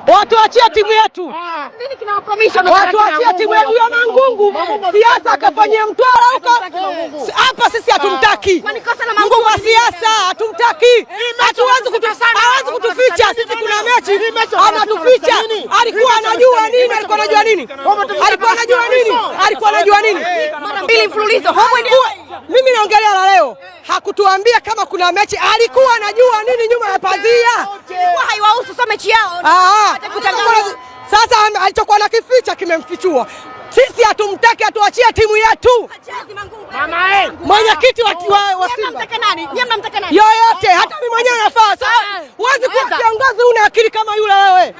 Watu achie timu yetu. Nini kinawapromisha? Watu achie timu yetu ya Mangungu. Siasa akafanyia Mtwara huko. Hapa sisi hatumtaki. Mungu wa siasa hatumtaki. Hawezi kutuficha sisi kuna mechi. Ama tuficha. Alikuwa anajua nini? Alikuwa anajua nini? Alikuwa anajua nini? Mara 2 mfululizo. Mimi naongelea la leo. Hakutuambia kama kuna mechi. Alikuwa anajua nini nyuma ya pazia? Ilikuwa haiwahusu sio mechi yao. Sasa alichokuwa nakificha kimemfichua. Sisi hatumtaki, atuachie timu yetu. Mwenyekiti wa Simba. Yoyote, hata mimi mwenyewe nafaa. Huwezi kuwa kiongozi una akili kama yule wewe.